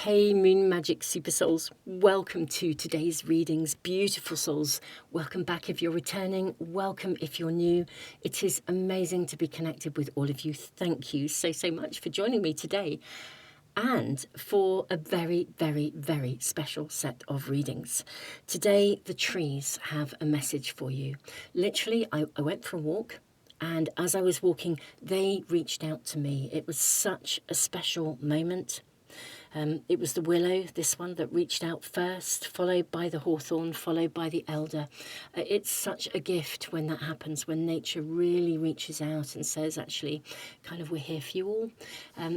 Hey Moon Magic Super Souls, welcome to today's readings. Beautiful souls, welcome back if you're returning, welcome if you're new. It is amazing to be connected with all of you. Thank you so much for joining me today and for a very, very, very special set of readings. Today, the trees have a message for you. Literally, I went for a walk, and as I was walking, they reached out to me. It was such a special moment. It was the willow, this one, that reached out first, followed by the hawthorn, followed by the elder. It's such a gift when that happens, when nature really reaches out and says, actually, kind of, we're here for you all.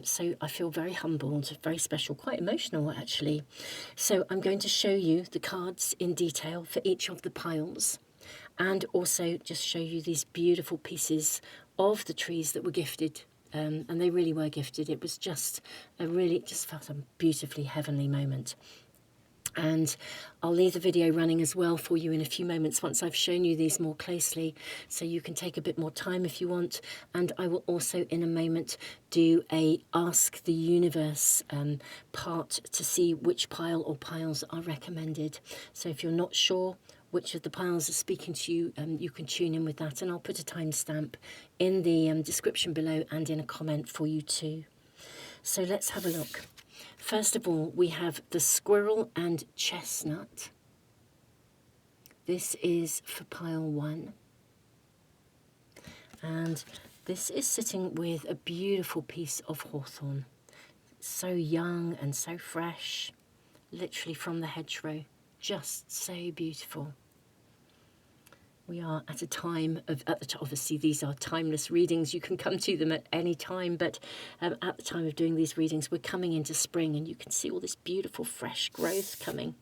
So I feel very humbled, very special, quite emotional, actually. So I'm going to show you the cards in detail for each of the piles, and also just show you these beautiful pieces of the trees that were gifted. And they really were gifted. It was just just felt a beautifully heavenly moment. And I'll leave the video running as well for you in a few moments once I've shown you these more closely, so you can take a bit more time if you want. And I will also in a moment do a Ask the Universe part to see which pile or piles are recommended. So if you're not sure which of the piles are speaking to you, you can tune in with that, and I'll put a timestamp in the description below and in a comment for you too. So let's have a look. First of all, we have the squirrel and chestnut. This is for pile 1. And this is sitting with a beautiful piece of hawthorn. So young and so fresh, literally from the hedgerow. Just so beautiful. We are at a time of, obviously these are timeless readings, you can come to them at any time, but at the time of doing these readings, we're coming into spring and you can see all this beautiful fresh growth coming.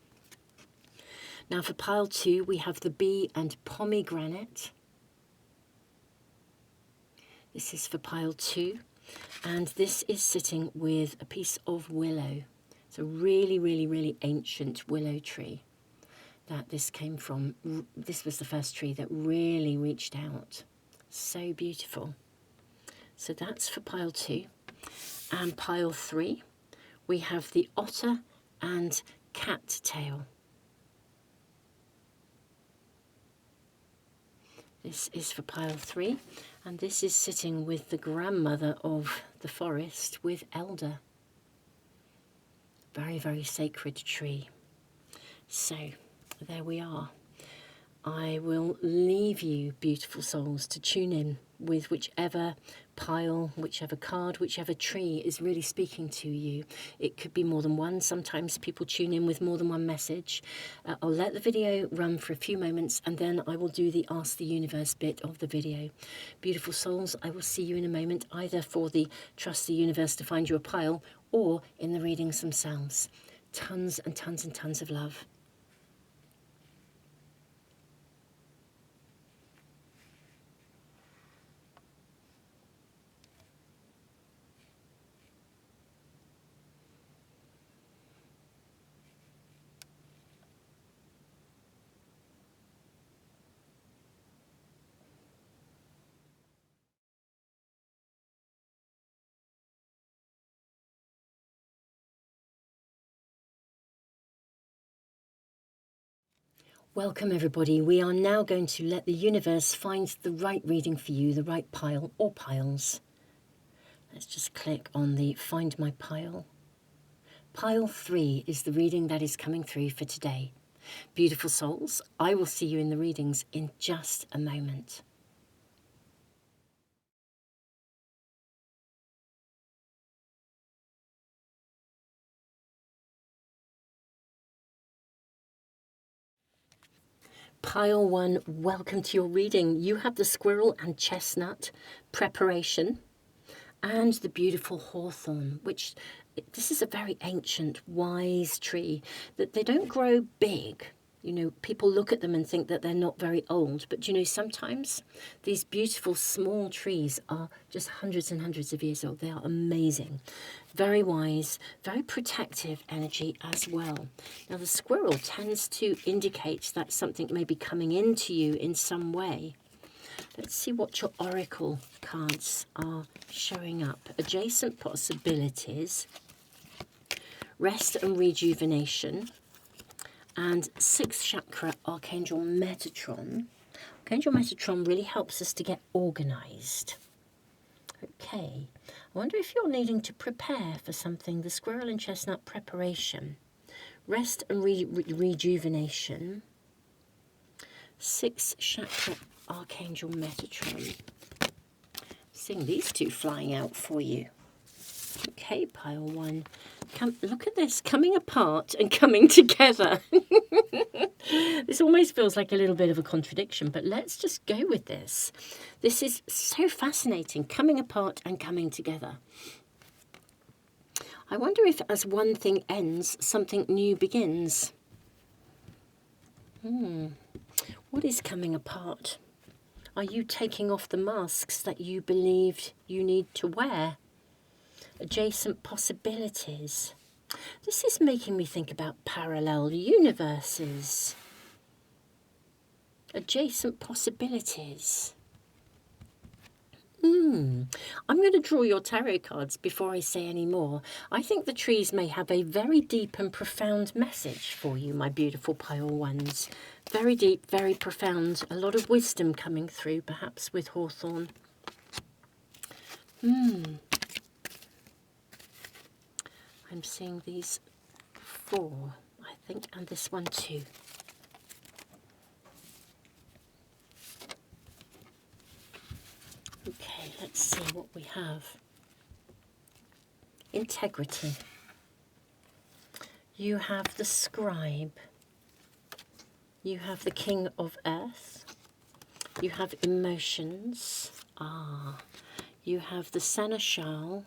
Now for pile 2, we have the bee and pomegranate. This is for pile 2, and this is sitting with a piece of willow. It's a really, really, really ancient willow tree that this came from. This was the first tree that really reached out. So beautiful. So that's for pile 2. And pile 3, we have the otter and cattail. This is for pile 3, and this is sitting with the grandmother of the forest, with elder. Very, very sacred tree. So there we are. I will leave you, beautiful souls, to tune in with whichever pile, whichever card, whichever tree is really speaking to you. It could be more than one. Sometimes people tune in with more than one message. I'll let the video run for a few moments, and then I will do the Ask the Universe bit of the video. Beautiful souls, I will see you in a moment, either for the Trust the Universe to find you a pile, or in the readings themselves. Tons and tons and tons of love. Welcome everybody. We are now going to let the universe find the right reading for you, the right pile or piles. Let's just click on the Find My Pile. Pile 3 is the reading that is coming through for today. Beautiful souls, I will see you in the readings in just a moment. Pile 1, welcome to your reading. You have the squirrel and chestnut preparation and the beautiful hawthorn, which this is a very ancient, wise tree that they don't grow big. You know, people look at them and think that they're not very old, but you know, sometimes these beautiful small trees are just hundreds and hundreds of years old. They are amazing. Very wise, very protective energy as well. Now the squirrel tends to indicate that something may be coming into you in some way. Let's see what your oracle cards are showing up. Adjacent possibilities, rest and rejuvenation. And 6th chakra, Archangel Metatron. Archangel Metatron really helps us to get organized. Okay, I wonder if you're needing to prepare for something, the squirrel and chestnut preparation. Rest and rejuvenation. 6th chakra, Archangel Metatron. Seeing these two flying out for you. Okay, pile 1. Look at this, coming apart and coming together. This almost feels like a little bit of a contradiction, but let's just go with this. This is so fascinating, coming apart and coming together. I wonder if as one thing ends, something new begins. What is coming apart? Are you taking off the masks that you believed you need to wear? Adjacent possibilities. This is making me think about parallel universes. Adjacent possibilities. I'm going to draw your tarot cards before I say any more. I think the trees may have a very deep and profound message for you, my beautiful pile 1s. Very deep, very profound. A lot of wisdom coming through, perhaps with hawthorn. I'm seeing these 4, I think, and this one too. Okay, let's see what we have. Integrity. You have the scribe. You have the king of earth. You have emotions. You have the seneschal.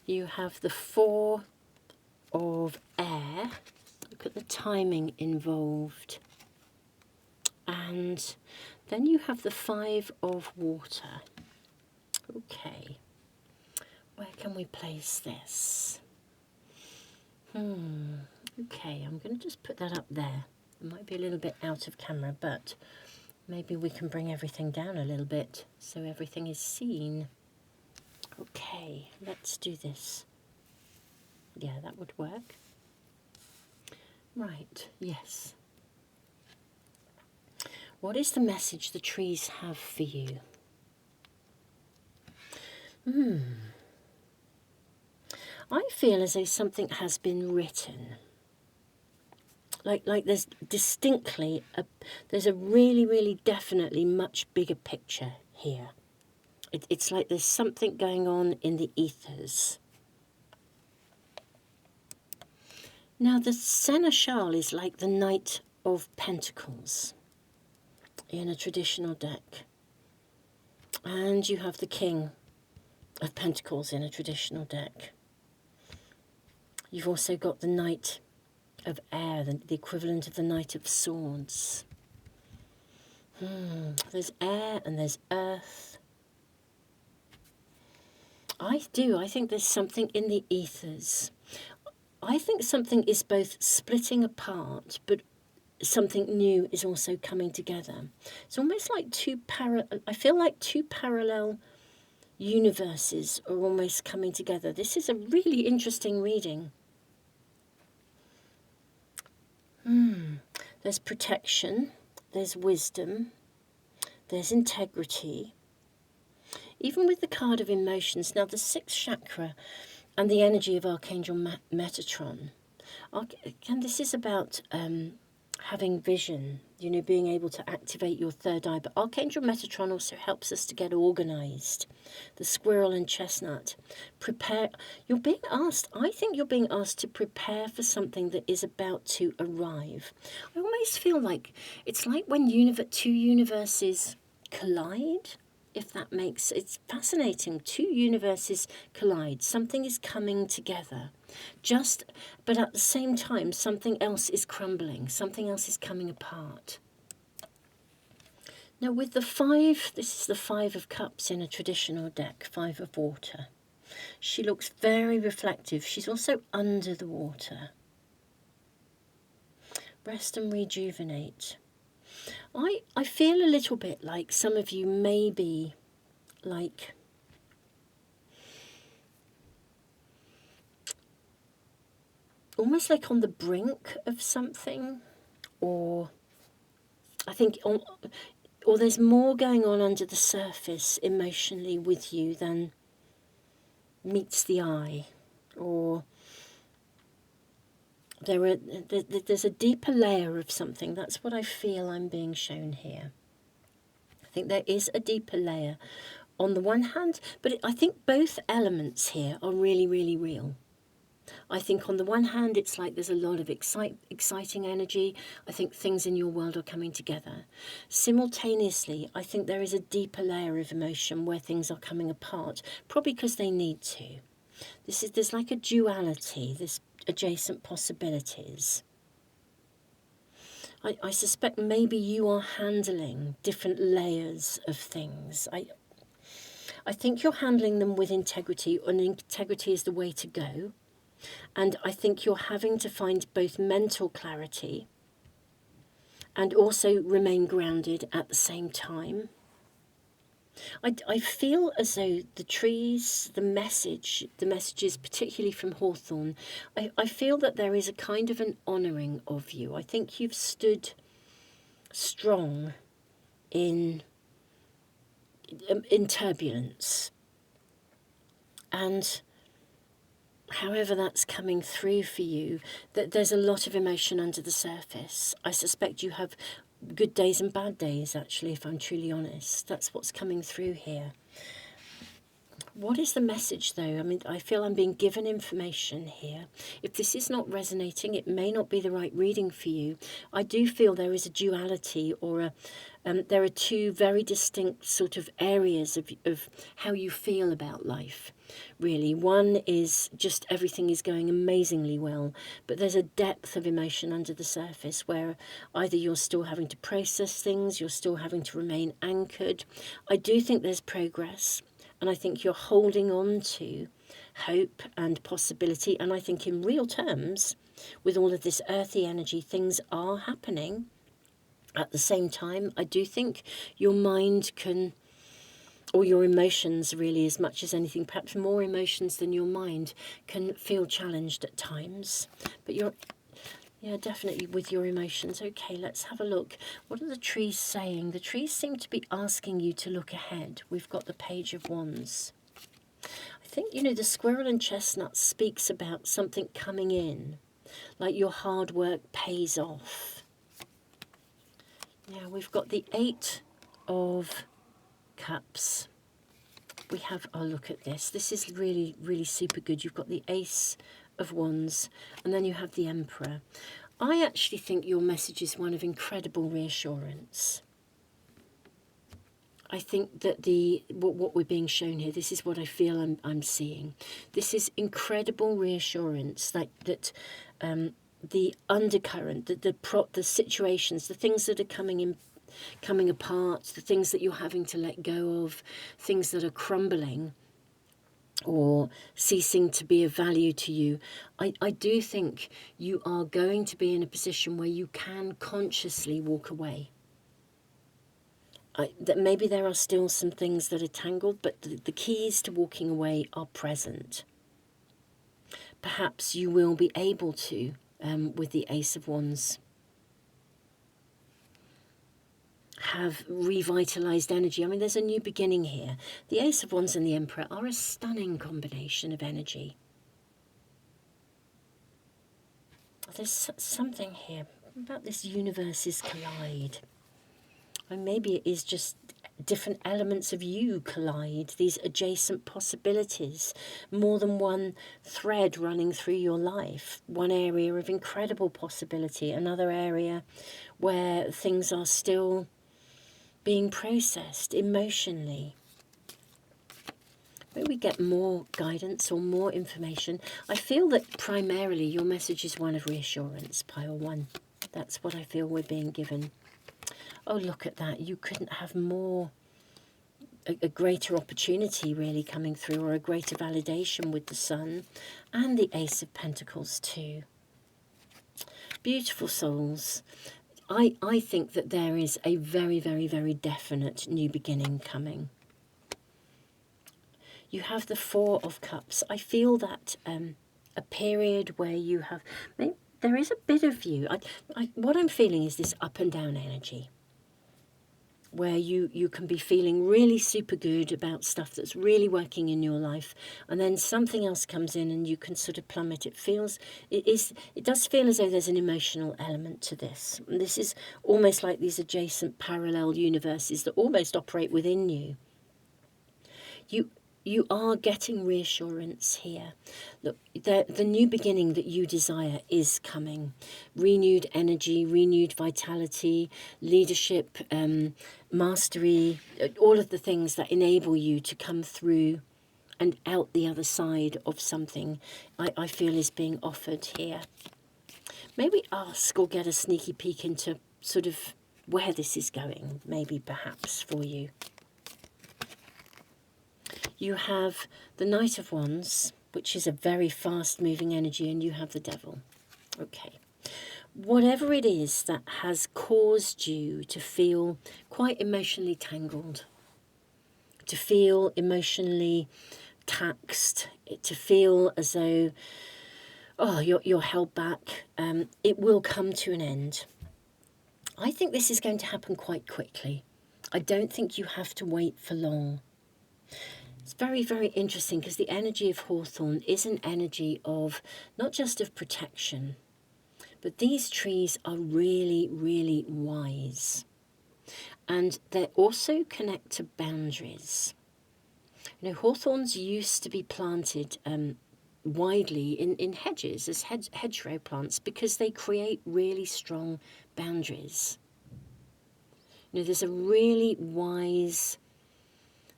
You have the 4 of air. Look at the timing involved. And then you have the 5 of water. Okay. Where can we place this? Okay, I'm going to just put that up there. It might be a little bit out of camera, but maybe we can bring everything down a little bit so everything is seen. Okay, let's do this. Yeah, that would work. Right, yes. What is the message the trees have for you? I feel as though something has been written. Like there's distinctly, there's a really, really definitely much bigger picture here. It's like there's something going on in the ethers. Now the seneschal is like the Knight of Pentacles in a traditional deck. And you have the King of Pentacles in a traditional deck. You've also got the Knight of Air, the equivalent of the Knight of Swords. There's air and there's earth. I think there's something in the ethers. I think something is both splitting apart, but something new is also coming together. It's almost like I feel like two parallel universes are almost coming together. This is a really interesting reading. There's protection, there's wisdom, there's integrity. Even with the card of emotions, now the 6th chakra and the energy of Archangel Metatron. And this is about having vision, being able to activate your third eye. But Archangel Metatron also helps us to get organized. The squirrel and chestnut. Prepare. You're being asked, I think you're being asked to prepare for something that is about to arrive. I almost feel like it's like when two universes collide. If that makes it's fascinating. Two universes collide. Something is coming together. But at the same time, something else is crumbling. Something else is coming apart. Now with the 5, this is the 5 of Cups in a traditional deck, 5 of water. She looks very reflective. She's also under the water. Rest and rejuvenate. I feel a little bit like some of you may be like almost like on the brink of something, or I think, or there's more going on under the surface emotionally with you than meets the eye, or there's a deeper layer of something. That's what I feel I'm being shown here. I think there is a deeper layer on the one hand, but I think both elements here are really, really real. I think on the one hand, it's like there's a lot of exciting energy. I think things in your world are coming together. Simultaneously, I think there is a deeper layer of emotion where things are coming apart, probably because they need to. There's like a duality, this adjacent possibilities. I suspect maybe you are handling different layers of things. I think you're handling them with integrity, and integrity is the way to go. And I think you're having to find both mental clarity and also remain grounded at the same time. I feel as though the trees, the messages, particularly from Hawthorne, I feel that there is a kind of an honouring of you. I think you've stood strong in turbulence. And however that's coming through for you, that there's a lot of emotion under the surface. I suspect you have good days and bad days, actually, if I'm truly honest. That's what's coming through here. What is the message, though? I mean, I feel I'm being given information here. If this is not resonating, it may not be the right reading for you. I do feel there is a duality, or there are two very distinct sort of areas of how you feel about life, really. One is just everything is going amazingly well, but there's a depth of emotion under the surface where either you're still having to process things, you're still having to remain anchored. I do think there's progress. And I think you're holding on to hope and possibility. And I think in real terms, with all of this earthy energy, things are happening. At the same time, I do think your mind can, or your emotions really, as much as anything, perhaps more emotions than your mind, can feel challenged at times. But yeah, definitely with your emotions. Okay, let's have a look. What are the trees saying? The trees seem to be asking you to look ahead. We've got the Page of Wands. I think, the squirrel and chestnut speaks about something coming in, like your hard work pays off. Now, we've got the Eight of Cups. We have, look at this. This is really, really super good. You've got the Ace of Wands, and then you have the Emperor. I actually think your message is one of incredible reassurance. I think that what we're being shown here, this is what I feel I'm seeing. This is incredible reassurance that the undercurrent, the situations, the things that are coming apart, the things that you're having to let go of, things that are crumbling or ceasing to be of value to you. I do think you are going to be in a position where you can consciously walk away. That maybe there are still some things that are tangled, but the keys to walking away are present. Perhaps you will be able to, with the Ace of Wands, have revitalized energy. I mean, there's a new beginning here. The Ace of Wands and the Emperor are a stunning combination of energy. There's something here about this universes collide. And maybe it is just different elements of you collide, these adjacent possibilities, more than one thread running through your life. One area of incredible possibility, another area where things are still being processed emotionally. Maybe we get more guidance or more information. I feel that primarily your message is one of reassurance, pile one. That's what I feel we're being given. Oh, look at that. You couldn't have more, a greater opportunity really coming through, or a greater validation with the Sun and the Ace of Pentacles too. Beautiful souls. I think that there is a very, very, very definite new beginning coming. You have the Four of Cups. I feel that a period where you have, there is a bit of you. What I'm feeling is this up and down energy, where you can be feeling really super good about stuff that's really working in your life, and then something else comes in and you can sort of plummet. It does feel as though there's an emotional element to this. And this is almost like these adjacent parallel universes that almost operate within you. You are getting reassurance here. Look, the new beginning that you desire is coming. Renewed energy, renewed vitality, leadership, mastery, all of the things that enable you to come through and out the other side of something, I feel is being offered here. Maybe ask or get a sneaky peek into sort of where this is going, maybe perhaps for you. You have the Knight of Wands, which is a very fast-moving energy, and you have the Devil. Okay. Whatever it is that has caused you to feel quite emotionally tangled, to feel emotionally taxed, to feel as though, you're held back, it will come to an end. I think this is going to happen quite quickly. I don't think you have to wait for long. It's very, very interesting because the energy of Hawthorn is an energy of not just of protection, but these trees are really, really wise. And they also connect to boundaries. Hawthorns used to be planted widely in hedges as hedgerow plants because they create really strong boundaries. There's a really wise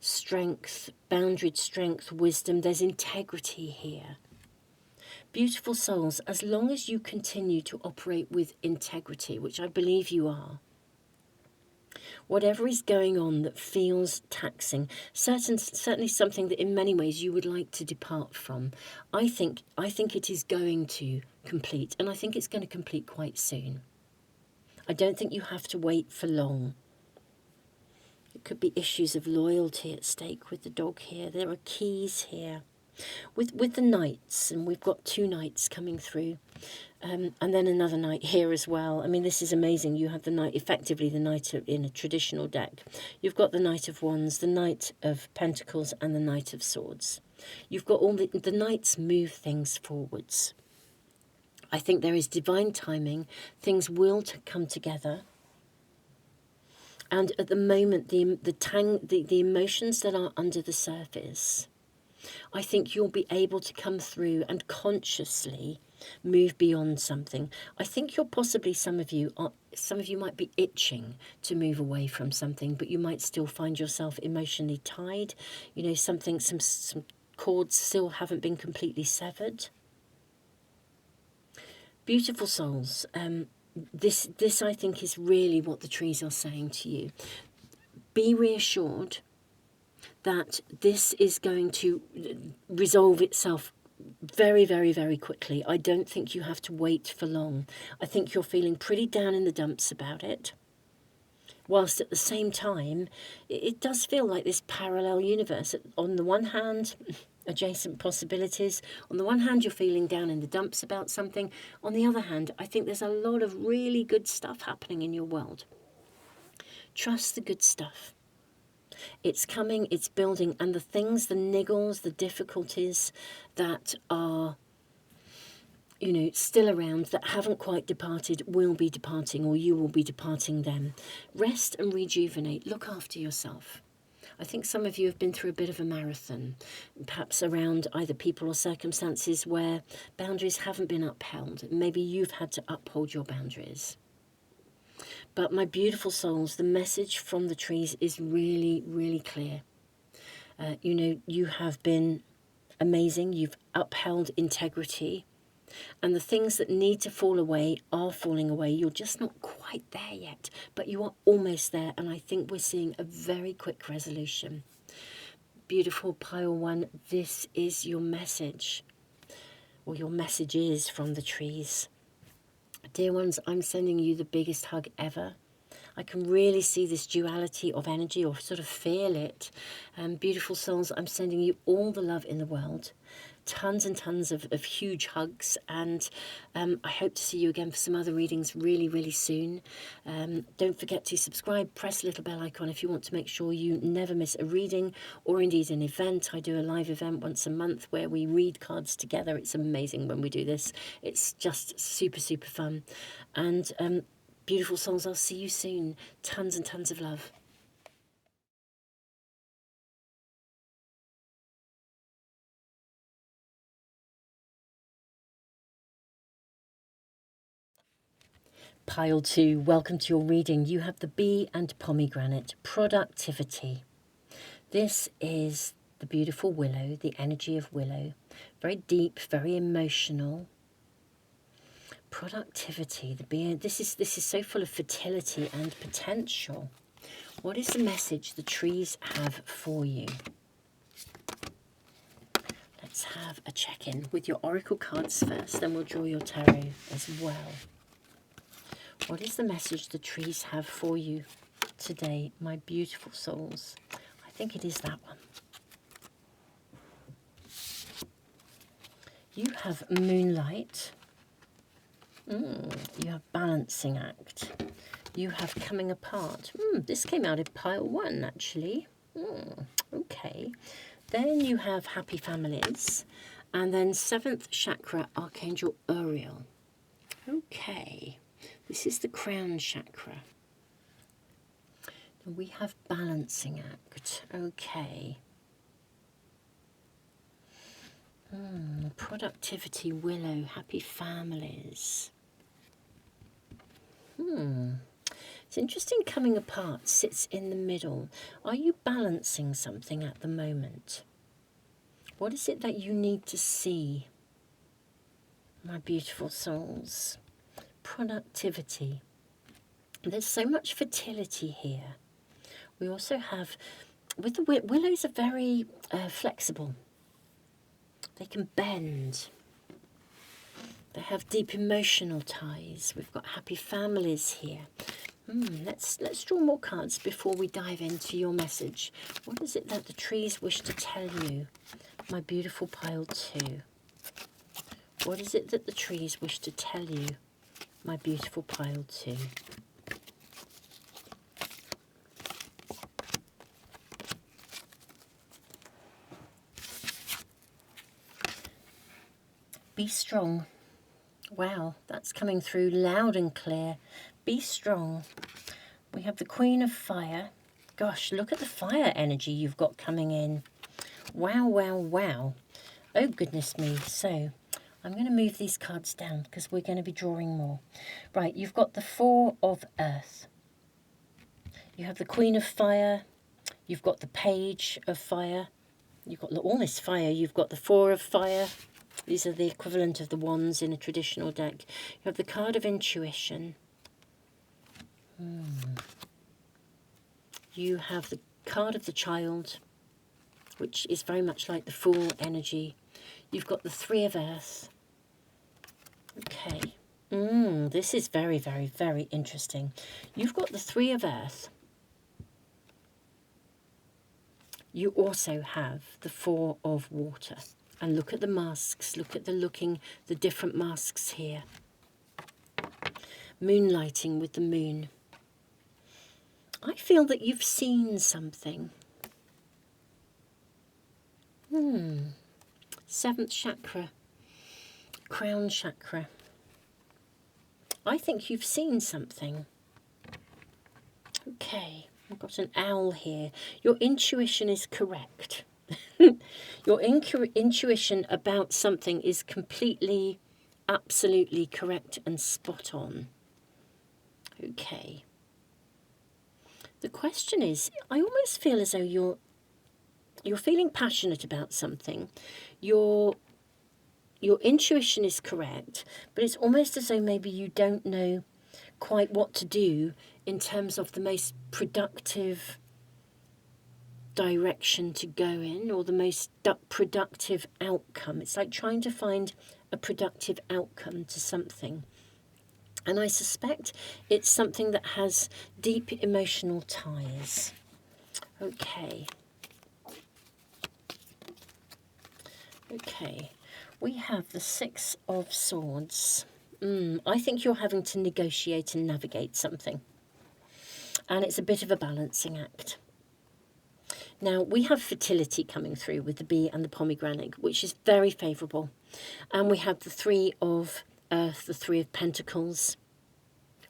strength, boundaried strength, wisdom. There's integrity here. Beautiful souls, as long as you continue to operate with integrity, which I believe you are, whatever is going on that feels taxing, certainly something that in many ways you would like to depart from, I think it is going to complete, and I think it's going to complete quite soon. I don't think you have to wait for long. It could be issues of loyalty at stake with the dog here. There are keys here. With the knights, and we've got 2 knights coming through, and then another knight here as well. I mean, this is amazing. You have the knight, effectively the knight in a traditional deck. You've got the Knight of Wands, the Knight of Pentacles, and the Knight of Swords. You've got all the knights move things forwards. I think there is divine timing. Things will come together. And at the moment, the emotions that are under the surface, I think you'll be able to come through and consciously move beyond something. I think you're possibly, some of you might be itching to move away from something, but you might still find yourself emotionally tied. Some cords still haven't been completely severed. Beautiful souls. This I think is really what the trees are saying to you. Be reassured that this is going to resolve itself very, very, very quickly. I don't think you have to wait for long. I think you're feeling pretty down in the dumps about it, whilst at the same time, it does feel like this parallel universe. On the one hand, adjacent possibilities. On the one hand, you're feeling down in the dumps about something. On the other hand, I think there's a lot of really good stuff happening in your world. Trust the good stuff. It's coming, it's building, and the things, the niggles, the difficulties that are, still around, that haven't quite departed, will be departing, or you will be departing them. Rest and rejuvenate. Look after yourself. I think some of you have been through a bit of a marathon, perhaps around either people or circumstances where boundaries haven't been upheld. Maybe you've had to uphold your boundaries. But my beautiful souls, the message from the trees is really, really clear. You have been amazing. You've upheld integrity. And the things that need to fall away are falling away. You're just not quite there yet, but you are almost there. And I think we're seeing a very quick resolution. Beautiful pile 1, this is your message, or your messages from the trees. Dear ones, I'm sending you the biggest hug ever. I can really see this duality of energy, or sort of feel it. Beautiful souls, I'm sending you all the love in the world. tons and tons of huge hugs, and I hope to see you again for some other readings really, really soon. Don't forget to subscribe, press the little bell icon if you want to make sure you never miss a reading or indeed an event. I do a live event once a month where we read cards together. It's amazing when we do this. It's just super, super fun. And beautiful souls, I'll see you soon. Tons and tons of love. Pile 2, welcome to your reading. You have the bee and pomegranate, productivity. This is the beautiful willow, the energy of willow. Very deep, very emotional. Productivity, the bee. This is so full of fertility and potential. What is the message the trees have for you? Let's have a check-in with your oracle cards first, then we'll draw your tarot as well. What is the message the trees have for you today, my beautiful souls? I think it is that one. You have moonlight. You have balancing act. You have coming apart. This came out of pile 1, actually. Okay. Then you have happy families. And then 7th chakra, Archangel Uriel. Okay. This is the crown chakra. And we have balancing act. Okay. Productivity, willow, happy families. It's interesting, coming apart sits in the middle. Are you balancing something at the moment? What is it that you need to see, my beautiful souls? Productivity. There's so much fertility here. We also have, with the willows are very flexible. They can bend. They have deep emotional ties. We've got happy families here. Let's draw more cards before we dive into your message. What is it that the trees wish to tell you, my beautiful pile 2? What is it that the trees wish to tell you, my beautiful pile 2? Be strong. Wow, that's coming through loud and clear. Be strong. We have the Queen of Fire. Gosh, look at the fire energy you've got coming in. Wow, wow, wow. Oh, goodness me. So, I'm going to move these cards down because we're going to be drawing more. Right, you've got the 4 of Earth. You have the Queen of Fire. You've got the Page of Fire. You've got all this fire. You've got the 4 of Fire. These are the equivalent of the wands in a traditional deck. You have the card of intuition. You have the card of the child, which is very much like the Fool energy. You've got the 3 of Earth. Okay. This is very, very, very interesting. You've got the 3 of Earth. You also have the 4 of Water. And look at the masks, look at the different masks here. Moonlighting with the moon. I feel that you've seen something. 7th chakra, crown chakra. I think you've seen something. Okay, I've got an owl here. Your intuition is correct. Your intuition about something is completely, absolutely correct and spot on. Okay. The question is, I almost feel as though you're feeling passionate about something. Your intuition is correct, but it's almost as though maybe you don't know quite what to do in terms of the most productive direction to go in, or the most productive outcome. It's like trying to find a productive outcome to something. And I suspect it's something that has deep emotional ties. Okay. Okay, we have the Six of Swords. I think you're having to negotiate and navigate something. And it's a bit of a balancing act. Now, we have fertility coming through with the bee and the pomegranate, which is very favourable. And we have the Three of Earth, the Three of Pentacles,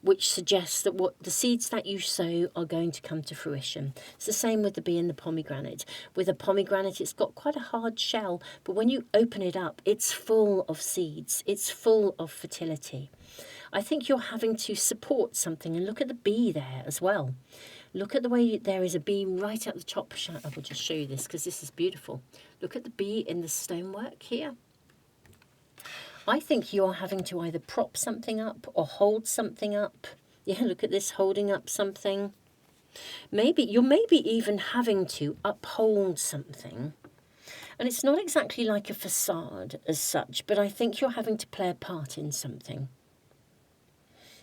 which suggests that what the seeds that you sow are going to come to fruition. It's the same with the bee and the pomegranate. With a pomegranate, it's got quite a hard shell, but when you open it up, it's full of seeds. It's full of fertility. I think you're having to support something, and look at the bee there as well. Look at the way there is a bee right at the top. I will just show you this because this is beautiful. Look at the bee in the stonework here. I think you are having to either prop something up or hold something up. Yeah, look at this, holding up something. You're maybe even having to uphold something. And it's not exactly like a facade as such, but I think you're having to play a part in something.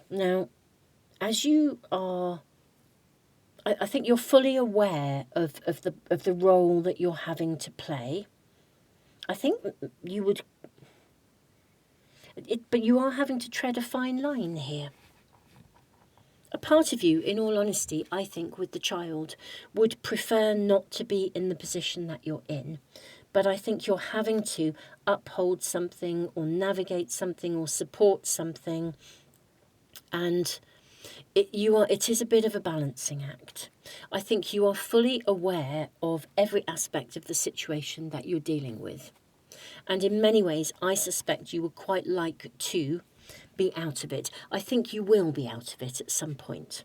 Now, as you are, I think you're fully aware of the role that you're having to play. I think you would... but you are having to tread a fine line here. A part of you, in all honesty, I think with the child, would prefer not to be in the position that you're in. But I think you're having to uphold something or navigate something or support something. And it is a bit of a balancing act. I think you are fully aware of every aspect of the situation that you're dealing with. And in many ways, I suspect you would quite like to be out of it. I think you will be out of it at some point.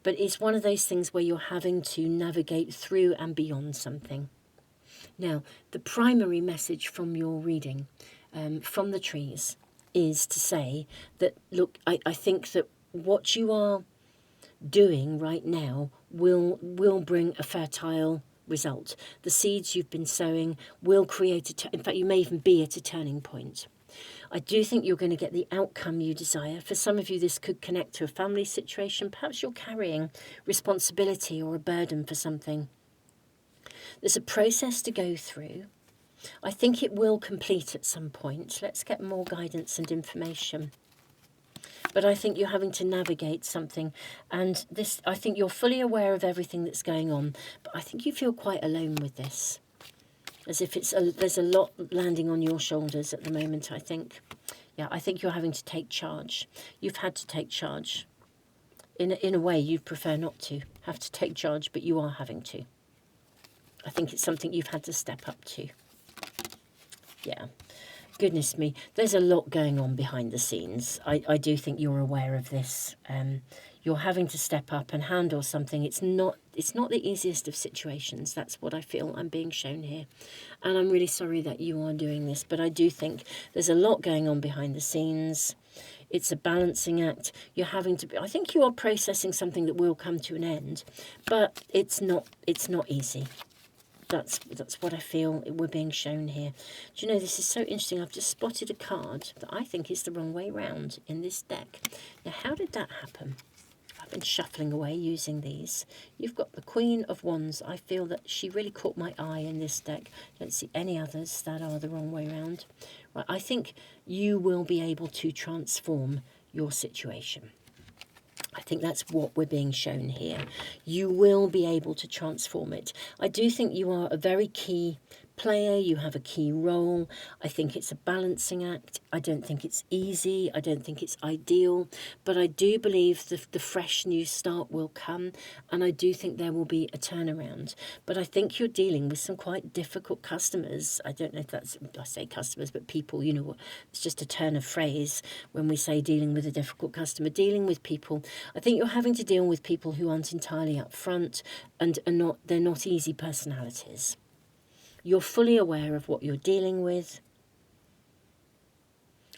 But it's one of those things where you're having to navigate through and beyond something. Now, the primary message from your reading, from the trees, is to say that, look, I think that what you are doing right now will bring a fertile result. The seeds you've been sowing will create in fact, you may even be at a turning point. I do think you're going to get the outcome you desire. For some of you, this could connect to a family situation. Perhaps you're carrying responsibility or a burden for something. There's a process to go through. I think it will complete at some point. Let's get more guidance and information. But I think you're having to navigate something. And this, I think you're fully aware of everything that's going on. But I think you feel quite alone with this. As if there's a lot landing on your shoulders at the moment, I think. Yeah, I think you're having to take charge. You've had to take charge. In a way, you'd prefer not to have to take charge, but you are having to. I think it's something you've had to step up to. Yeah. Goodness me, there's a lot going on behind the scenes. I do think you're aware of this. You're having to step up and handle something. It's not the easiest of situations. That's what I feel I'm being shown here. And I'm really sorry that you are doing this, but I do think there's a lot going on behind the scenes. It's a balancing act. You're having to... I think you are processing something that will come to an end, but it's not easy. That's what I feel we're being shown here. Do you know, this is so interesting. I've just spotted a card that I think is the wrong way round in this deck. Now, how did that happen? I've been shuffling away using these. You've got the Queen of Wands. I feel that she really caught my eye in this deck. Don't see any others that are the wrong way round. Right, I think you will be able to transform your situation. I think that's what we're being shown here. You will be able to transform it. I do think you are a very key player. You have a key role. I think it's a balancing act. I don't think it's easy. I don't think it's ideal. But I do believe the fresh new start will come. And I do think there will be a turnaround. But I think you're dealing with some quite difficult customers. I don't know if that's... I say customers, but people, you know, it's just a turn of phrase when we say dealing with a difficult customer. Dealing with people... I think you're having to deal with people who aren't entirely upfront and they're not easy personalities. You're fully aware of what you're dealing with.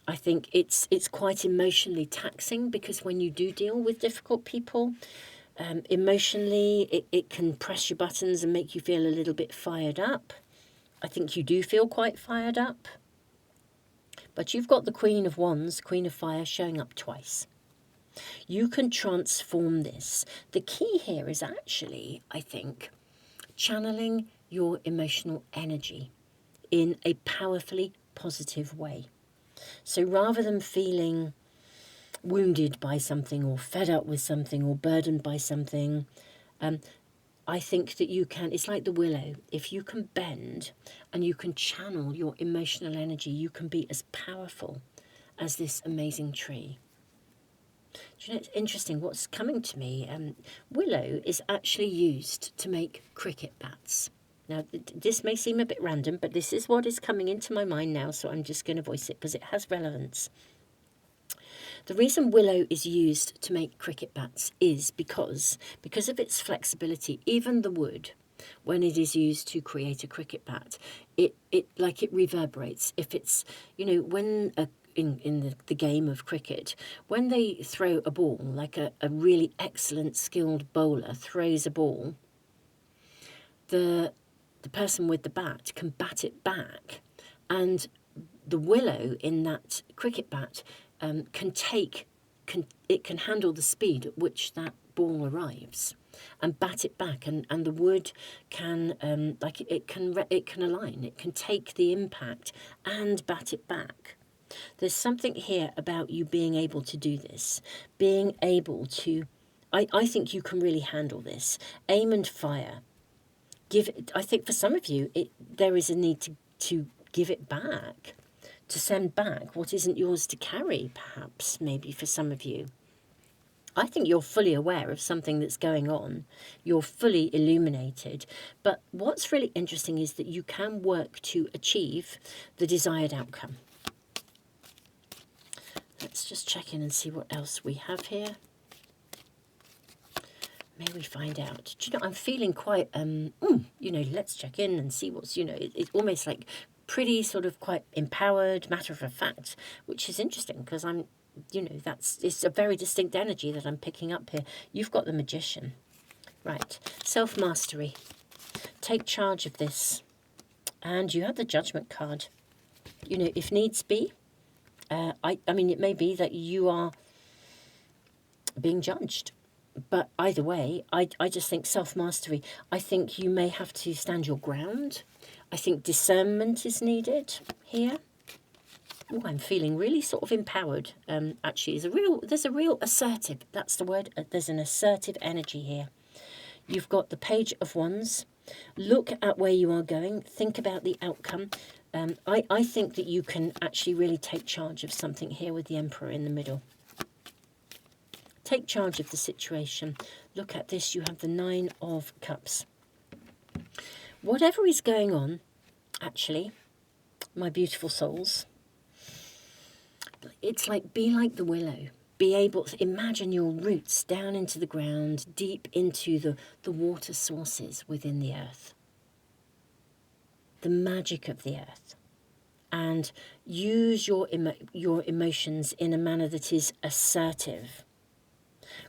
I think it's quite emotionally taxing because when you do deal with difficult people, emotionally it can press your buttons and make you feel a little bit fired up. I think you do feel quite fired up. But you've got the Queen of Wands, Queen of Fire, showing up twice. You can transform this. The key here is actually, I think, channeling your emotional energy. in a powerfully positive way. So rather than feeling wounded by something or fed up with something or burdened by something, I think that you can, it's like the willow. If you can bend and you can channel your emotional energy, you can be as powerful as this amazing tree. Do you know, it's interesting what's coming to me. Willow is actually used to make cricket bats. Now, this may seem a bit random, but this is what is coming into my mind now, so I'm just going to voice it because it has relevance. The reason willow is used to make cricket bats is because of its flexibility. Even the wood, when it is used to create a cricket bat, it reverberates. If it's, when in the game of cricket, when they throw a ball, like a really excellent skilled bowler throws a ball, the person with the bat can bat it back, and the willow in that cricket bat can handle the speed at which that ball arrives and bat it back, and the wood can it can align, it can take the impact and bat it back. There's something here about you being able to do this, being able to, I think you can really handle this. Aim and fire. I think for some of you, there is a need to give it back, to send back what isn't yours to carry, perhaps, maybe for some of you. I think you're fully aware of something that's going on. You're fully illuminated. But what's really interesting is that you can work to achieve the desired outcome. Let's just check in and see what else we have here. May we find out. Do you know, I'm feeling quite, let's check in and see what's, it's almost like pretty sort of quite empowered, matter of fact, which is interesting because I'm, it's a very distinct energy that I'm picking up here. You've got the Magician. Right. Self-mastery. Take charge of this. And you have the Judgment card. If needs be, I mean, it may be that you are being judged. But either way, I just think self-mastery. I think you may have to stand your ground. I think discernment is needed here. Oh, I'm feeling really sort of empowered. Actually, there's a real assertive, that's the word. There's an assertive energy here. You've got the Page of Wands. Look at where you are going. Think about the outcome. I think that you can actually really take charge of something here with the Emperor in the middle. Take charge of the situation. Look at this. You have the Nine of Cups. Whatever is going on, actually, my beautiful souls, it's like, be like the willow. Be able to imagine your roots down into the ground, deep into the water sources within the earth. The magic of the earth. And use your emotions in a manner that is assertive.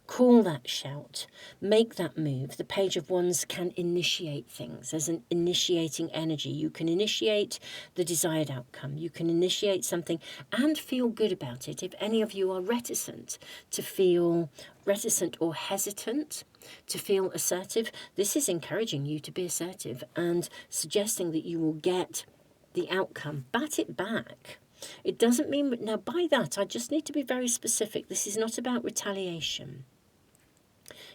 Call that shout. Make that move. The Page of Wands can initiate things. There's an initiating energy. You can initiate the desired outcome. You can initiate something and feel good about it. If any of you are reticent or hesitant to feel assertive, this is encouraging you to be assertive and suggesting that you will get the outcome. Bat it back. It doesn't mean, now by that, I just need to be very specific. This is not about retaliation.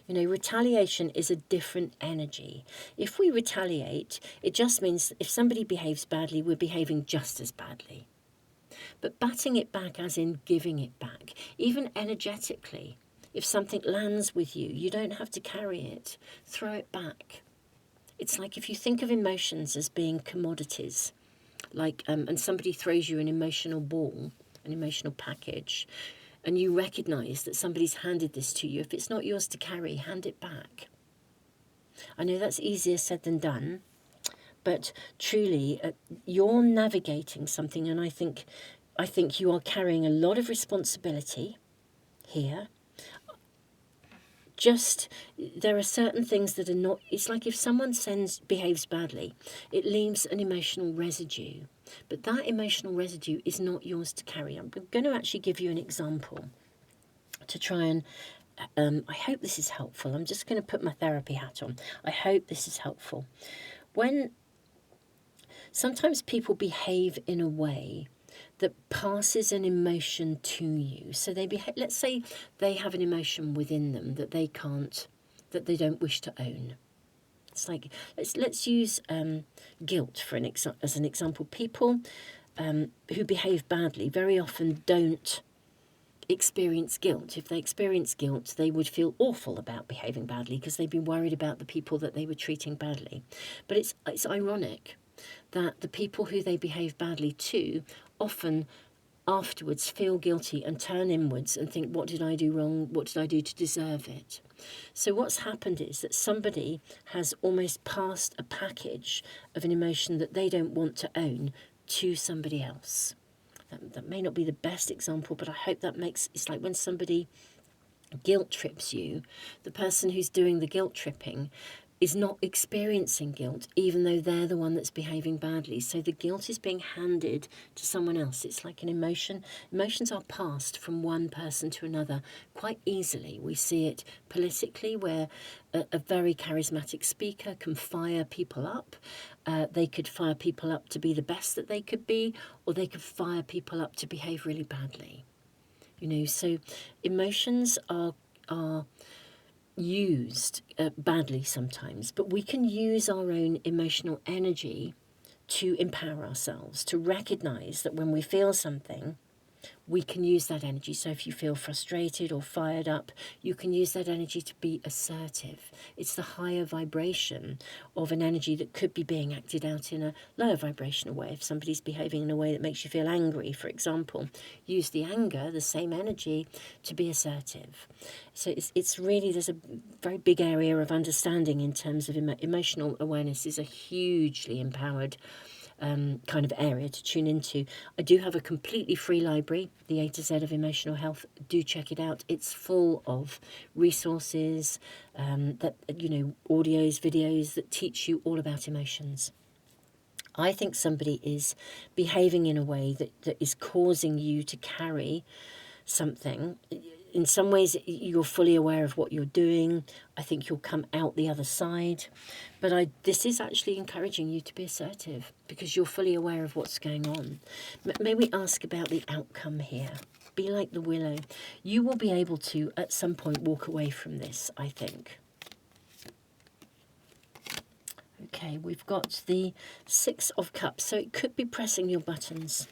Retaliation is a different energy. If we retaliate, it just means if somebody behaves badly, we're behaving just as badly. But batting it back, as in giving it back, even energetically, if something lands with you, you don't have to carry it. Throw it back. It's like if you think of emotions as being commodities, and somebody throws you an emotional ball, an emotional package, and you recognise that somebody's handed this to you. If it's not yours to carry, hand it back. I know that's easier said than done, but truly, you're navigating something, and I think you are carrying a lot of responsibility here. There are certain things that are not, it's like if someone behaves badly, it leaves an emotional residue. But that emotional residue is not yours to carry. I'm going to actually give you an example to try and, I hope this is helpful. I'm just going to put my therapy hat on. I hope this is helpful. When sometimes people behave in a way that passes an emotion to you. So they behave, let's say they have an emotion within them that they don't wish to own. It's like, let's use guilt as an example. People who behave badly very often don't experience guilt. If they experience guilt, they would feel awful about behaving badly because they'd be worried about the people that they were treating badly. But it's ironic that the people who they behave badly to often afterwards feel guilty and turn inwards and think, what did I do wrong? What did I do to deserve it? So what's happened is that somebody has almost passed a package of an emotion that they don't want to own to somebody else. That may not be the best example, but I hope that it's like when somebody guilt trips you, the person who's doing the guilt tripping is not experiencing guilt, even though they're the one that's behaving badly. So the guilt is being handed to someone else. It's like an emotion. Emotions are passed from one person to another quite easily. We see it politically, where a very charismatic speaker can fire people up. They could fire people up to be the best that they could be, or they could fire people up to behave really badly. So emotions are used badly sometimes, but we can use our own emotional energy to empower ourselves, to recognize that when we feel something, we can use that energy. So if you feel frustrated or fired up, you can use that energy to be assertive. It's the higher vibration of an energy that could be being acted out in a lower vibrational way. If somebody's behaving in a way that makes you feel angry, for example, use the anger, the same energy, to be assertive. So it's really, there's a very big area of understanding in terms of emotional awareness is a hugely empowered kind of area to tune into. I do have a completely free library, the A to Z of emotional health. Do check it out. It's full of resources, audios, videos that teach you all about emotions. I think somebody is behaving in a way that is causing you to carry something. In some ways, you're fully aware of what you're doing. I think you'll come out the other side. But this is actually encouraging you to be assertive because you're fully aware of what's going on. May we ask about the outcome here? Be like the willow. You will be able to, at some point, walk away from this, I think. Okay, we've got the Six of Cups. So it could be pressing your buttons.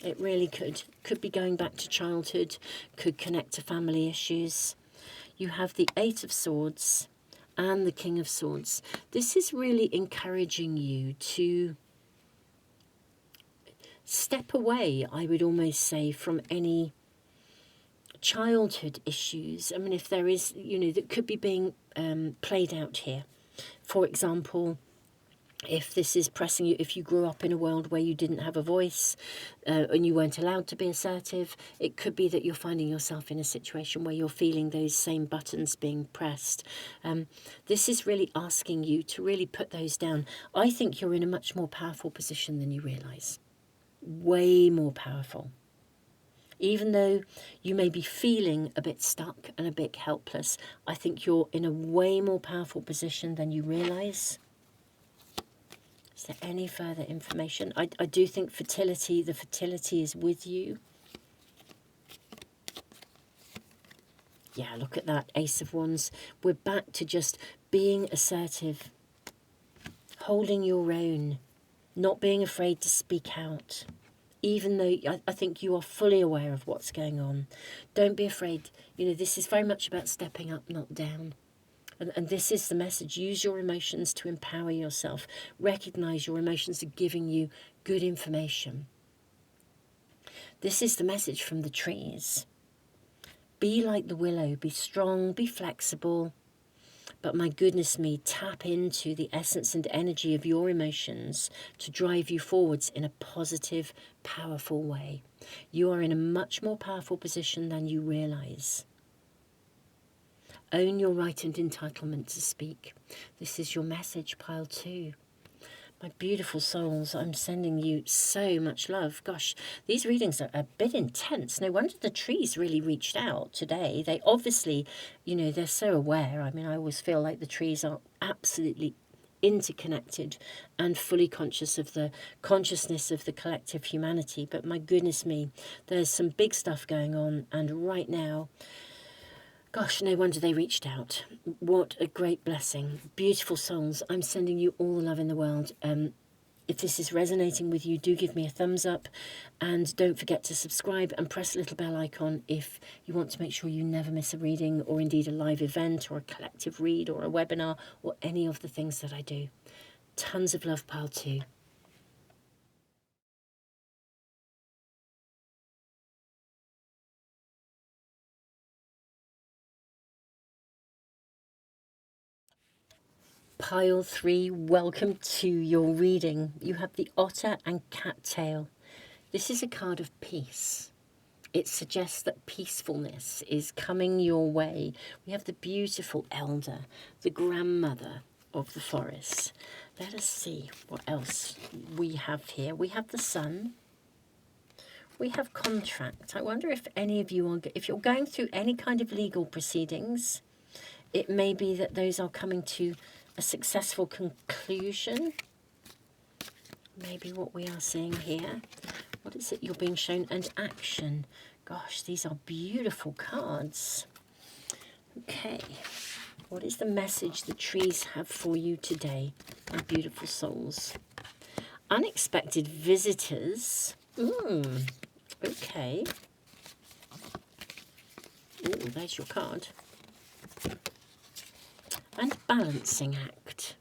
It really could. Could be going back to childhood, could connect to family issues. You have the Eight of Swords and the King of Swords. This is really encouraging you to step away, I would almost say, from any childhood issues. I mean, if there is, that could be being played out here. For example, if this is pressing you, if you grew up in a world where you didn't have a voice and you weren't allowed to be assertive, it could be that you're finding yourself in a situation where you're feeling those same buttons being pressed. This is really asking you to really put those down. I think you're in a much more powerful position than you realise. Way more powerful. Even though you may be feeling a bit stuck and a bit helpless, I think you're in a way more powerful position than you realise. Is there any further information? I do think the fertility is with you. Yeah, look at that, Ace of Wands. We're back to just being assertive, holding your own, not being afraid to speak out. Even though I think you are fully aware of what's going on. Don't be afraid. This is very much about stepping up, not down. And this is the message. Use your emotions to empower yourself. Recognize your emotions are giving you good information. This is the message from the trees. Be like the willow. Be strong. Be flexible. But my goodness me, tap into the essence and energy of your emotions to drive you forwards in a positive, powerful way. You are in a much more powerful position than you realize. Own your right and entitlement to speak. This is your message, pile 2. My beautiful souls, I'm sending you so much love. Gosh, these readings are a bit intense. No wonder the trees really reached out today. They obviously, they're so aware. I mean, I always feel like the trees are absolutely interconnected and fully conscious of the consciousness of the collective humanity. But my goodness me, there's some big stuff going on, and right now, gosh, no wonder they reached out. What a great blessing. Beautiful souls. I'm sending you all the love in the world. If this is resonating with you, do give me a thumbs up, and don't forget to subscribe and press the little bell icon if you want to make sure you never miss a reading, or indeed a live event or a collective read or a webinar or any of the things that I do. Tons of love, pile 2. Pile 3, welcome to your reading. You have the otter and cattail. This is a card of peace. It suggests that peacefulness is coming your way. We have the beautiful elder, the grandmother of the forest. Let us see what else we have here. We have the sun. We have contract. I wonder if any of you are, if you're going through any kind of legal proceedings, it may be that those are coming to a successful conclusion. Maybe what we are seeing here. What is it you're being shown? And action. Gosh, these are beautiful cards. Okay. What is the message the trees have for you today, my beautiful souls? Unexpected visitors. Okay. Oh, there's your card. And balancing act.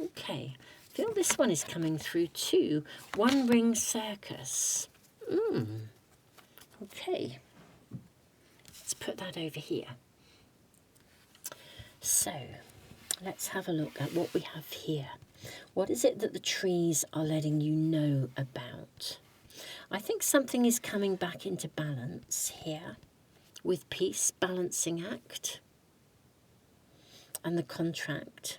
Okay. I feel this one is coming through too. One ring circus. Okay. Let's put that over here. So, let's have a look at what we have here. What is it that the trees are letting you know about? I think something is coming back into balance here with peace, balancing act, and the contract.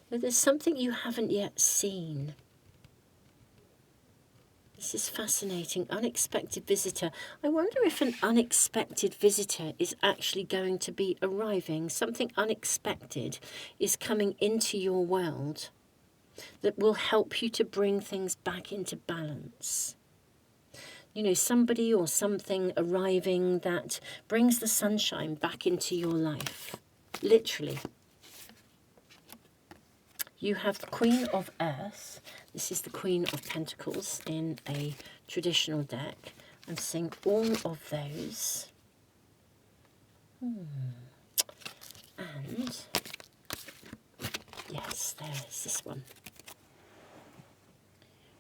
But there's something you haven't yet seen. This is fascinating. Unexpected visitor. I wonder if an unexpected visitor is actually going to be arriving. Something unexpected is coming into your world that will help you to bring things back into balance. You know, somebody or something arriving that brings the sunshine back into your life. Literally. You have the Queen of Earth. This is the Queen of Pentacles in a traditional deck. I'm seeing all of those. And, yes, there's this one.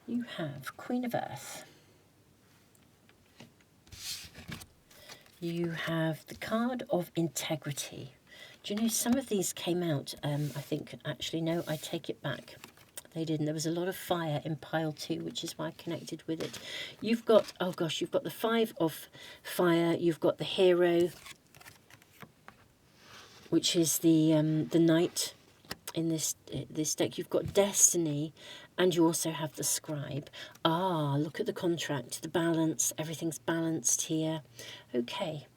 You have Queen of Earth. You have the card of integrity. Do you know, some of these came out, I think, actually, no, I take it back. They didn't. There was a lot of fire in pile 2, which is why I connected with it. You've got, oh gosh, you've got the 5 of fire. You've got the hero, which is the knight in this deck. You've got destiny, and you also have the scribe. Ah, look at the contract, the balance. Everything's balanced here. Okay,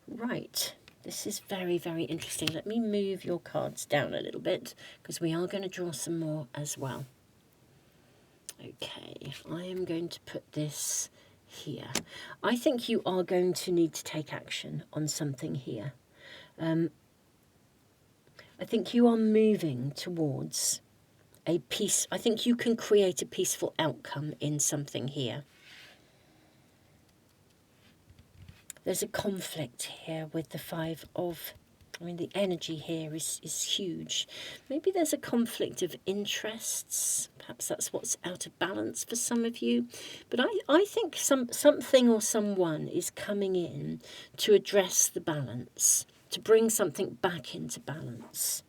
right. This is very, very interesting. Let me move your cards down a little bit, because we are going to draw some more as well. Okay, I am going to put this here. I think you are going to need to take action on something here. I think you are moving towards a peace. I think you can create a peaceful outcome in something here. There's a conflict here with the 5 of, I mean, the energy here is huge. Maybe there's a conflict of interests. Perhaps that's what's out of balance for some of you. But I think something or someone is coming in to address the balance, to bring something back into balance.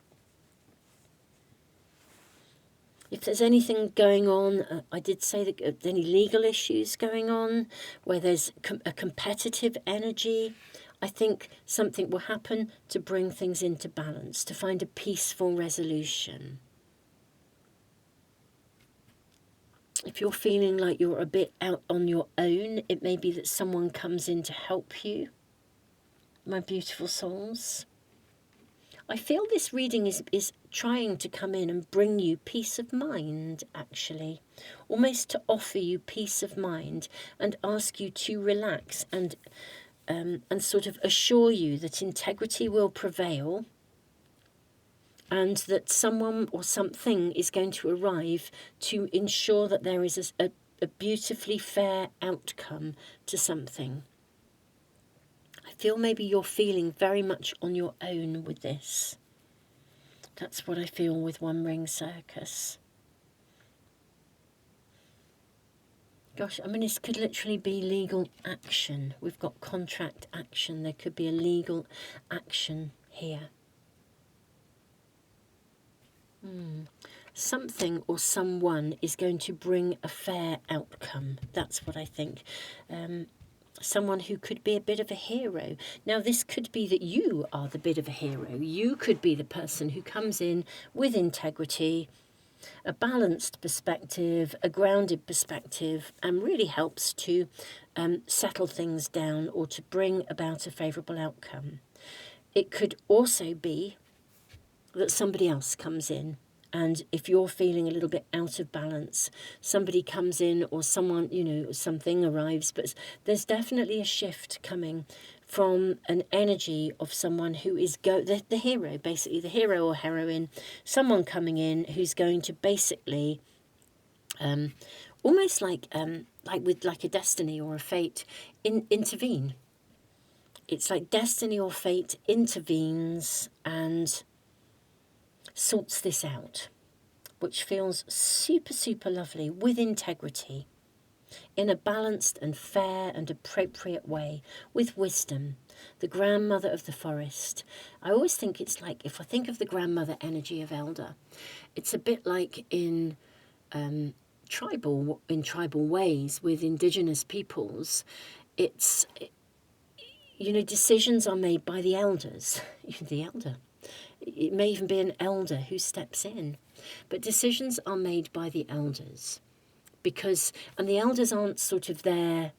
If there's anything going on, I did say that any legal issues going on, where there's a competitive energy, I think something will happen to bring things into balance, to find a peaceful resolution. If you're feeling like you're a bit out on your own, it may be that someone comes in to help you, my beautiful souls. I feel this reading is trying to come in and bring you peace of mind, actually, almost to offer you peace of mind and ask you to relax and sort of assure you that integrity will prevail and that someone or something is going to arrive to ensure that there is a beautifully fair outcome to something. I feel maybe you're feeling very much on your own with this. That's what I feel with One Ring Circus. Gosh, I mean, this could literally be legal action. We've got contract action. There could be a legal action here. Something or someone is going to bring a fair outcome. That's what I think. Someone who could be a bit of a hero. Now, this could be that you are the bit of a hero. You could be the person who comes in with integrity, a balanced perspective, a grounded perspective, and really helps to settle things down or to bring about a favourable outcome. It could also be that somebody else comes in, and if you're feeling a little bit out of balance, somebody comes in or someone, something arrives, but there's definitely a shift coming from an energy of someone who is the hero, basically, the hero or heroine, someone coming in who's going to basically, almost like a destiny or a fate, intervene. It's like destiny or fate intervenes and sorts this out, which feels super, super lovely, with integrity, in a balanced and fair and appropriate way, with wisdom, the grandmother of the forest. I always think it's like, if I think of the grandmother energy of elder, it's a bit like in tribal ways with indigenous peoples. It's, decisions are made by the elders, the elder. It may even be an elder who steps in, but decisions are made by the elders and the elders aren't sort of there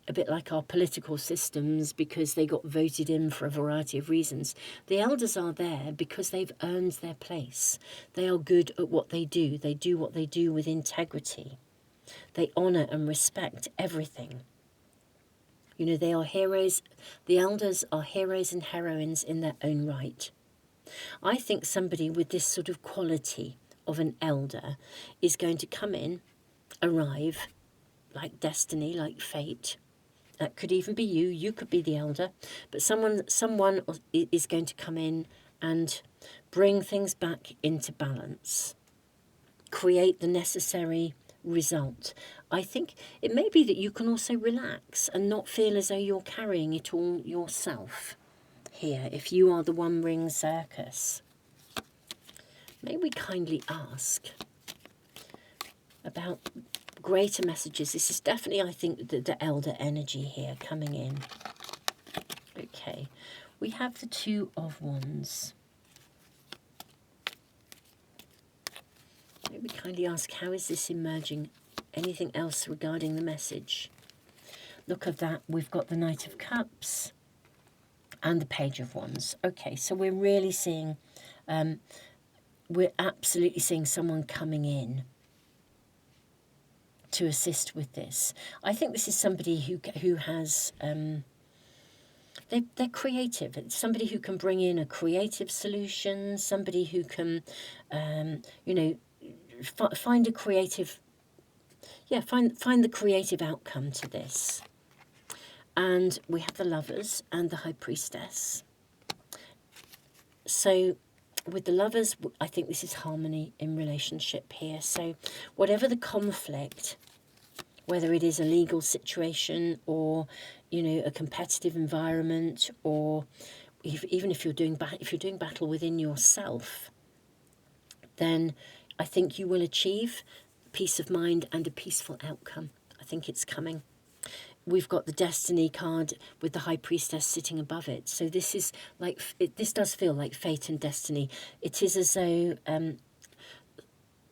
a bit like our political systems because they got voted in for a variety of reasons. The elders are there because they've earned their place. They are good at what they do. They do what they do with integrity. They honour and respect everything. They are heroes. The elders are heroes and heroines in their own right. I think somebody with this sort of quality of an elder is going to come in, arrive, like destiny, like fate. That could even be you. You could be the elder. But someone is going to come in and bring things back into balance, create the necessary result. I think it may be that you can also relax and not feel as though you're carrying it all yourself. Here, if you are the One Ring Circus, may we kindly ask about greater messages. This is definitely, I think, the elder energy here coming in. Okay, we have the Two of Wands. May we kindly ask, how is this emerging? Anything else regarding the message? Look at that, we've got the Knight of Cups and the Page of Wands. Okay, so we're really seeing, we're absolutely seeing someone coming in to assist with this. I think this is somebody who has, they're creative. It's somebody who can bring in a creative solution, somebody who can, find a creative, find the creative outcome to this. And we have the Lovers and the High Priestess. So with the Lovers, I think this is harmony in relationship here. So whatever the conflict, whether it is a legal situation or, a competitive environment, or even if you're doing battle within yourself, then I think you will achieve peace of mind and a peaceful outcome. I think it's coming. We've got the Destiny card with the High Priestess sitting above it. So this is like, this does feel like fate and destiny. It is as though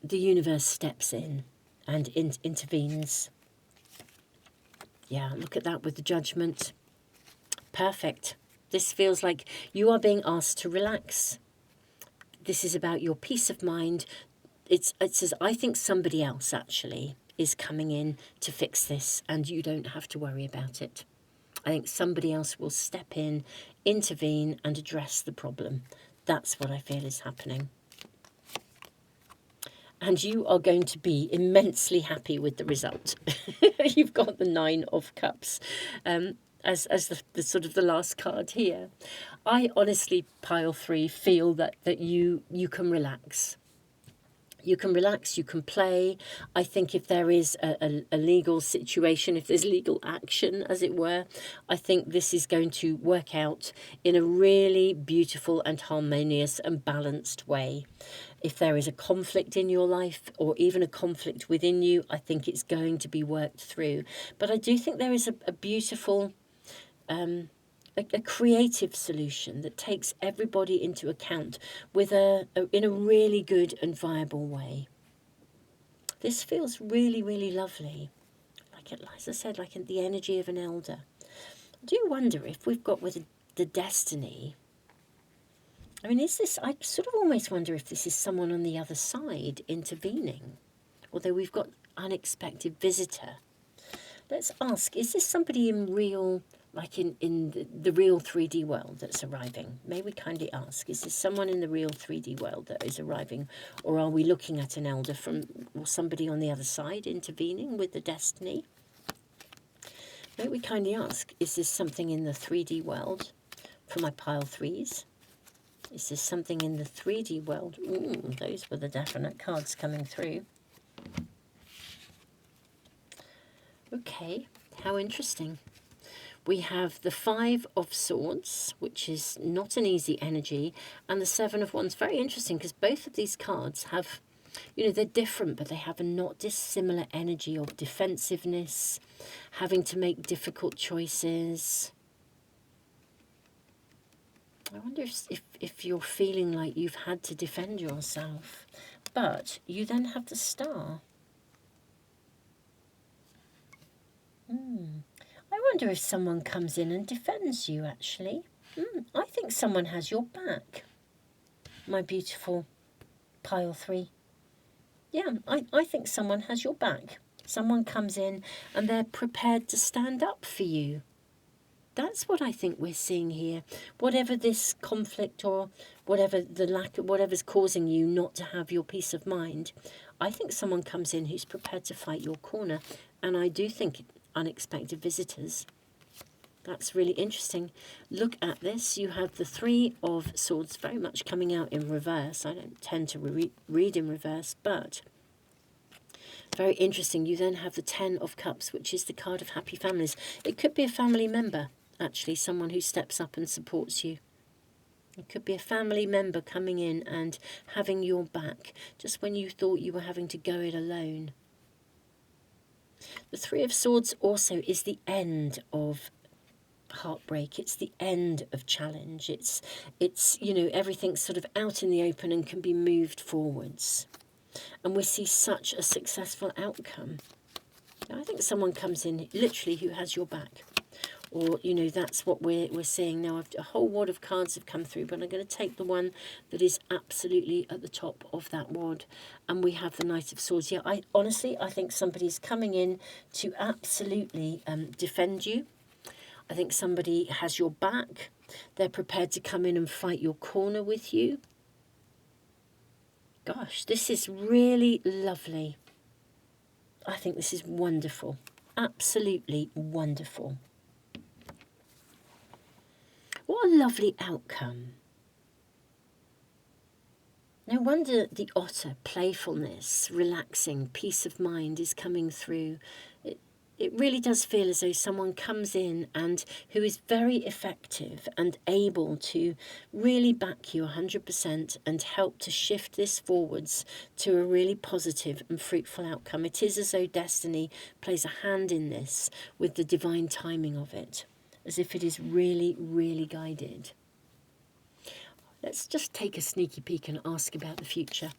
the universe steps in and intervenes. Yeah, look at that with the Judgment. Perfect. This feels like you are being asked to relax. this is about your peace of mind. It says, I think somebody else actually is coming in to fix this and you don't have to worry about it. I think somebody else will step in, intervene and address the problem. That's what I feel is happening. And you are going to be immensely happy with the result. You've got the 9 of Cups as the sort of the last card here. I honestly, pile 3, feel that you can relax. You can relax, you can play. I think if there is a legal situation, if there's legal action, as it were, I think this is going to work out in a really beautiful and harmonious and balanced way. If there is a conflict in your life or even a conflict within you, I think it's going to be worked through. But I do think there is a beautiful... a creative solution that takes everybody into account with in a really good and viable way. This feels really, really lovely. Like, as I said, like in the energy of an elder. I do wonder if we've got with the destiny. I mean, is this, I sort of almost wonder if this is someone on the other side intervening. Although we've got unexpected visitor. Let's ask, is this somebody in real... like in the real 3D world that's arriving? May we kindly ask, is this someone in the real 3D world that is arriving? Or are we looking at an elder or somebody on the other side intervening with the destiny? May we kindly ask, is this something in the 3D world for my pile 3s? Is this something in the 3D world? Ooh, those were the definite cards coming through. Okay, how interesting. We have the 5 of Swords, which is not an easy energy, and the 7 of Wands. Very interesting, because both of these cards have, you know, they're different, but they have a not dissimilar energy of defensiveness, having to make difficult choices. I wonder if you're feeling like you've had to defend yourself. But you then have the Star. I wonder if someone comes in and defends you, actually. I think someone has your back, my beautiful pile 3. Yeah, I think someone has your back. Someone comes in and they're prepared to stand up for you. That's what I think we're seeing here. Whatever this conflict or whatever the lack of whatever's causing you not to have your peace of mind, I think someone comes in who's prepared to fight your corner. And I do think unexpected visitors. That's really interesting. Look at this. You have the 3 of Swords very much coming out in reverse. I don't tend to read in reverse, but very interesting. You then have the 10 of Cups, which is the card of happy families. It could be a family member, actually, someone who steps up and supports you. It could be a family member coming in and having your back just when you thought you were having to go it alone. The 3 of Swords also is the end of heartbreak. It's the end of challenge. It's you know, everything's sort of out in the open and can be moved forwards. And we see such a successful outcome. Now, I think someone comes in literally who has your back. Or, you know, that's what we're seeing now. A whole wad of cards have come through, but I'm going to take the one that is absolutely at the top of that wad. And we have the Knight of Swords. Yeah, I think somebody's coming in to absolutely defend you. I think somebody has your back. They're prepared to come in and fight your corner with you. Gosh, this is really lovely. I think this is wonderful. Absolutely wonderful. What a lovely outcome. No wonder the otter, playfulness, relaxing, peace of mind is coming through. It really does feel as though someone comes in and who is very effective and able to really back you 100% and help to shift this forwards to a really positive and fruitful outcome. It is as though destiny plays a hand in this with the divine timing of it, as if it is really, really guided. Let's just take a sneaky peek and ask about the future.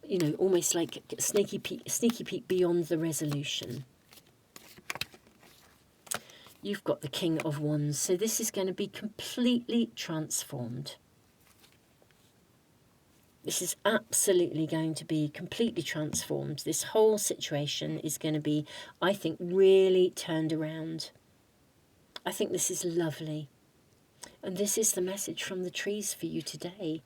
You know, almost like a sneaky peek beyond the resolution. You've got the King of Wands, so this is going to be completely transformed. This is absolutely going to be completely transformed. This whole situation is going to be, I think, really turned around. I think this is lovely. And this is the message from the trees for you today.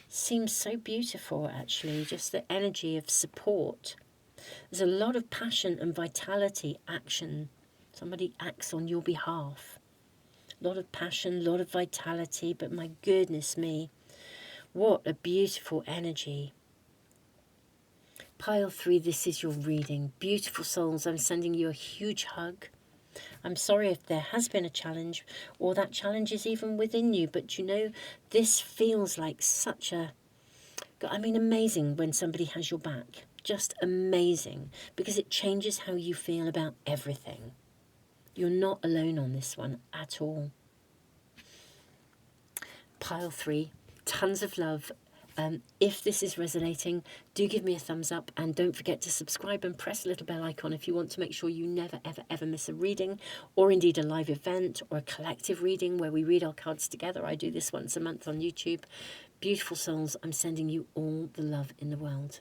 Seems so beautiful, actually, just the energy of support. There's a lot of passion and vitality, action. Somebody acts on your behalf. A lot of passion, a lot of vitality, but my goodness me, what a beautiful energy. Pile 3, this is your reading. Beautiful souls, I'm sending you a huge hug. I'm sorry if there has been a challenge, or that challenge is even within you, but you know, this feels like such a, I mean, amazing when somebody has your back. Just amazing, because it changes how you feel about everything. You're not alone on this one at all. Pile 3, tons of love. If this is resonating, do give me a thumbs up, and don't forget to subscribe and press the little bell icon if you want to make sure you never, ever, ever miss a reading, or indeed a live event or a collective reading where we read our cards together. I do this once a month on YouTube. Beautiful souls, I'm sending you all the love in the world.